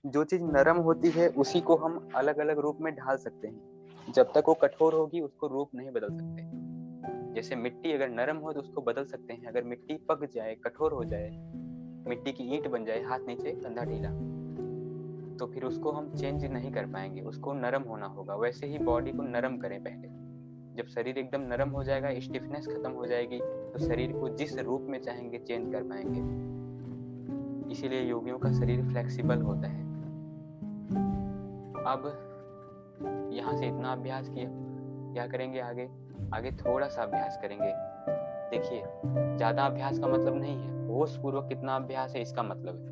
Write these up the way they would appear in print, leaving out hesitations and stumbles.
जो चीज नरम होती है उसी को हम अलग अलग रूप में ढाल सकते हैं। जब तक वो कठोर होगी उसको रूप नहीं बदल सकते। जैसे मिट्टी अगर नरम हो तो उसको बदल सकते हैं, अगर मिट्टी पक जाए, कठोर हो जाए, मिट्टी की ईंट बन जाए, हाथ नीचे कंधा ढीला, तो फिर उसको हम चेंज नहीं कर पाएंगे, उसको नरम होना होगा। वैसे ही बॉडी को नरम करें पहले। जब शरीर एकदम नरम हो जाएगा, स्टिफनेस खत्म हो जाएगी, तो शरीर को जिस रूप में चाहेंगे चेंज कर पाएंगे। इसीलिए योगियों का शरीर फ्लेक्सिबल होता है। अब यहाँ से इतना अभ्यास किया, क्या करेंगे आगे? आगे थोड़ा सा अभ्यास करेंगे। देखिए, ज्यादा अभ्यास का मतलब नहीं है, होश पूर्वक कितना अभ्यास है इसका मतलब है।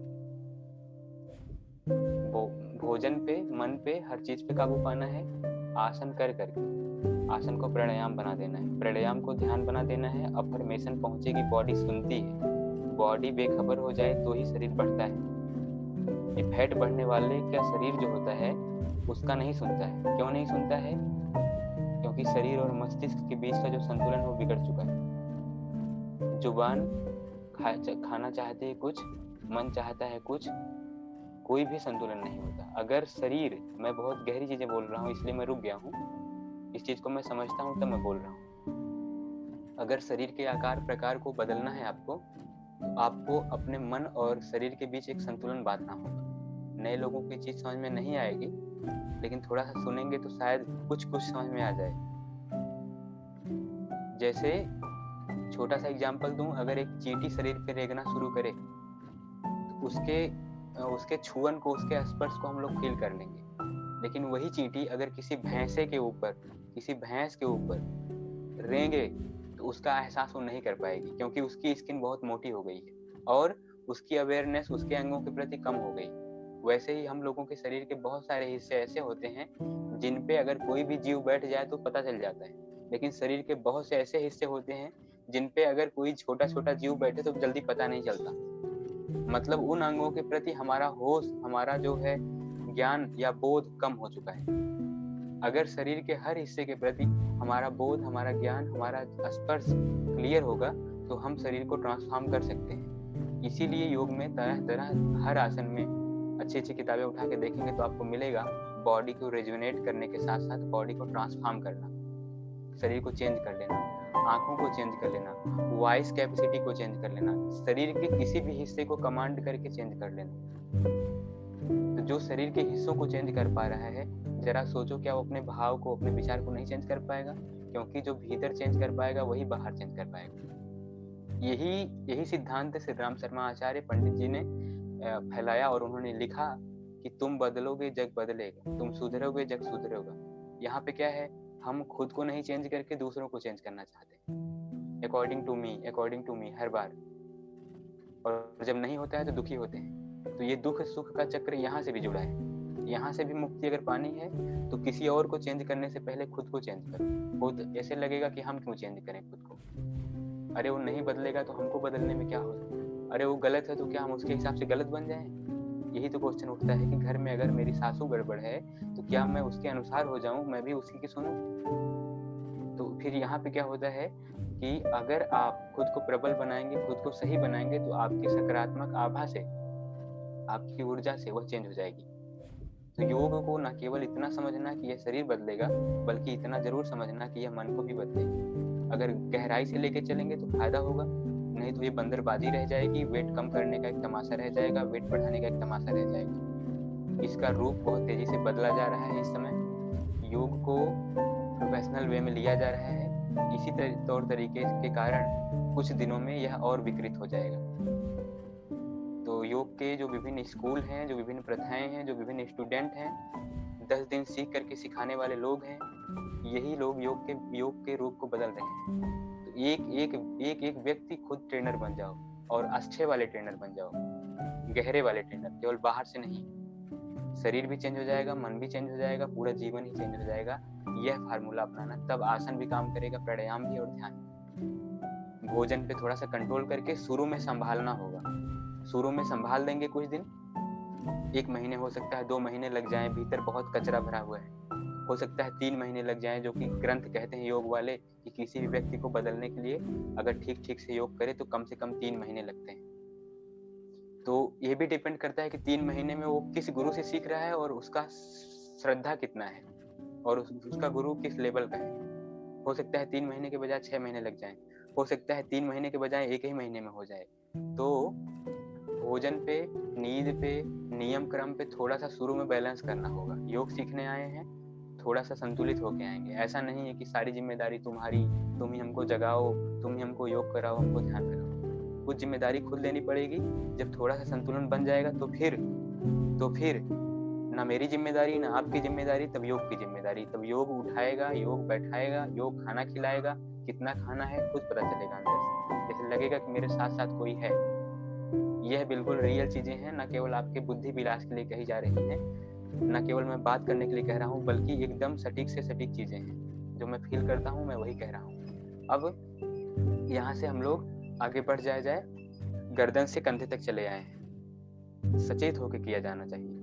भोजन पे, मन पे, हर चीज पे काबू पाना है। आसन कर करके, आसन को प्राणायाम बना देना है, प्राणायाम को ध्यान बना देना है। अफर्मेशन पहुंचेगी, बॉडी सुनती है। बॉडी बेखबर हो जाए तो ही शरीर बढ़ता है। ये फैट बढ़ने वाले का शरीर जो होता है उसका नहीं सुनता है। क्यों नहीं सुनता है? क्योंकि शरीर और मस्तिष्क के बीच का जो संतुलन वो बिगड़ चुका है। जुबान खाना चाहती है कुछ, मन चाहता है कुछ, कोई भी संतुलन नहीं होता। अगर शरीर, मैं बहुत गहरी चीजें बोल रहा हूँ इसलिए मैं रुक गया हूँ, इस चीज को मैं समझता हूँ तब मैं बोल रहा हूँ। अगर शरीर के आकार प्रकार को बदलना है आपको, तो आपको अपने मन और शरीर के बीच एक संतुलन बांधना होगा। नए लोगों की चीज समझ में नहीं आएगी, लेकिन थोड़ा सा सुनेंगे तो शायद कुछ समझ में आ जाए। जैसे छोटा सा एग्जाम्पल दूं, अगर एक चींटी शरीर पे रेंगना शुरू करे तो उसके छुअन को, उसके स्पर्श को हम लोग फील कर लेंगे। लेकिन वही चींटी अगर किसी भैंस के ऊपर रेंगे तो उसका एहसास वो नहीं कर पाएगी, क्योंकि उसकी स्किन बहुत मोटी हो गई है और उसकी अवेयरनेस उसके अंगों के प्रति कम हो गई। वैसे ही हम लोगों के शरीर के बहुत सारे हिस्से ऐसे होते हैं जिन पे अगर कोई भी जीव बैठ जाए तो पता चल जाता है, लेकिन शरीर के बहुत से ऐसे हिस्से होते हैं जिन पे अगर कोई छोटा छोटा जीव बैठे तो जल्दी पता नहीं चलता। मतलब उन अंगों के प्रति हमारा होश, हमारा जो है ज्ञान या बोध कम हो चुका है। अगर शरीर के हर हिस्से के प्रति हमारा बोध, हमारा ज्ञान, हमारा स्पर्श क्लियर होगा तो हम शरीर को ट्रांसफॉर्म कर सकते हैं। इसीलिए योग में तरह तरह हर आसन में अच्छी अच्छी किताबें उठा के देखेंगे तो आपको मिलेगा बॉडी को रेजुनेट करने के साथ साथ बॉडी को ट्रांसफॉर्म करना, शरीर को चेंज कर लेना, आंखों को चेंज कर लेना, वॉइस कैपेसिटी को चेंज कर लेना, शरीर के किसी भी हिस्से को कमांड करके चेंज कर लेना। तो जो शरीर के हिस्सों को चेंज कर पा रहा है, जरा सोचो क्या वो अपने भाव को, अपने विचार को नहीं चेंज कर पाएगा? क्योंकि जो भीतर चेंज कर पाएगा वही बाहर चेंज कर पाएगा। यही सिद्धांत श्री राम शर्मा आचार्य पंडित जी ने फैलाया और उन्होंने लिखा कि तुम बदलोगे जग बदलेगा, तुम सुधरोगे जग सुधरेगा। यहाँ पे क्या है, हम खुद को नहीं चेंज करके दूसरों को चेंज करना चाहते हैं, अकॉर्डिंग टू मी हर बार, और जब नहीं होता है तो दुखी होते हैं। तो ये दुख सुख का चक्र यहाँ से भी जुड़ा है। यहाँ से भी मुक्ति अगर पानी है तो किसी और को चेंज करने से पहले खुद को चेंज करो। खुद ऐसे लगेगा कि हम क्यों चेंज करें खुद को, अरे वो नहीं बदलेगा तो हमको बदलने में क्या हो, अरे वो गलत है तो क्या हम उसके हिसाब से गलत बन जाएं? यही तो क्वेश्चन उठता है कि घर में अगर मेरी सासू गड़बड़ है तो क्या मैं उसके अनुसार हो जाऊं, मैं भी उसी की सुनूं? तो फिर यहाँ पे क्या होता है कि अगर आप खुद को प्रबल बनाएंगे, खुद को सही बनाएंगे तो आपकी सकारात्मक आभा से, आपकी ऊर्जा से वह चेंज हो जाएगी। तो योग को न केवल इतना समझना कि यह शरीर बदलेगा, बल्कि इतना जरूर समझना कि यह मन को भी बदलेगा। अगर गहराई से लेके चलेंगे तो फायदा होगा, नहीं तो ये बंदरबाजी रह जाएगी, वेट कम करने का एक तमाशा रह जाएगा, वेट बढ़ाने का एक तमाशा रह जाएगा। इसका रूप बहुत तेजी से बदला जा रहा है इस समय। योग को प्रोफेशनल वे में लिया जा रहा है, इसी तौर तरीके के कारण कुछ दिनों में यह और विकृत हो जाएगा। तो योग के जो विभिन्न स्कूल हैं, जो विभिन्न प्रथाएं हैं, जो विभिन्न स्टूडेंट हैं, 10 दिन सीख करके सिखाने वाले लोग हैं, यही लोग योग के रूप को बदल रहे हैं। तो एक व्यक्ति खुद ट्रेनर बन जाओ और अच्छे वाले ट्रेनर बन जाओ, गहरे वाले ट्रेनर, केवल बाहर से नहीं। शरीर भी चेंज हो जाएगा, मन भी चेंज हो जाएगा, पूरा जीवन ही चेंज हो जाएगा। यह फार्मूला अपनाना, तब आसन भी काम करेगा, प्राणायाम भी और ध्यान। भोजन पे थोड़ा सा कंट्रोल करके शुरू में संभालना होगा। शुरू में संभाल देंगे कुछ दिन, 1 महीने हो सकता है, 2 महीने लग जाए, भीतर बहुत कचरा भरा हुआ है, हो सकता है 3 महीने लग जाए, जो कि ग्रंथ कहते हैं योग वाले कि किसी भी व्यक्ति को बदलने के लिए अगर ठीक से योग करे तो कम से कम 3 महीने लगते हैं। तो ये भी डिपेंड करता है कि 3 महीने में वो किस गुरु से सीख रहा है और उसका श्रद्धा कितना है और उसका गुरु किस लेवल का है। हो सकता है 3 महीने के बजाय 6 महीने लग जाएं, हो सकता है 3 महीने के बजाय 1 ही महीने में हो जाए। तो भोजन पे, नींद पे, नियम क्रम पे थोड़ा सा शुरू में बैलेंस करना होगा। योग सीखने आए हैं, थोड़ा सा संतुलित होके आएंगे। ऐसा नहीं है कि सारी जिम्मेदारी तुम्हारी, तुम ही हमको जगाओ, तुम ही हमको योग कराओ, हमको ध्यान कराओ। कुछ जिम्मेदारी खुद लेनी पड़ेगी। जब थोड़ा सा संतुलन बन जाएगा तो फिर ना मेरी जिम्मेदारी ना आपकी जिम्मेदारी, तब योग की जिम्मेदारी। तब योग उठाएगा, योग बैठाएगा, योग खाना खिलाएगा। कितना खाना है खुद पता चलेगा अंदर से, जैसे लगेगा कि मेरे साथ साथ कोई है। यह बिल्कुल रियल चीजें हैं, न केवल आपके बुद्धि विलास के लिए कही जा रही हैं, न केवल मैं बात करने के लिए कह रहा हूँ, बल्कि एकदम सटीक से सटीक चीजें हैं। जो मैं फील करता हूँ मैं वही कह रहा हूँ। अब यहाँ से हम लोग आगे बढ़ जाए, गर्दन से कंधे तक चले आए हैं। सचेत होकर किया जाना चाहिए।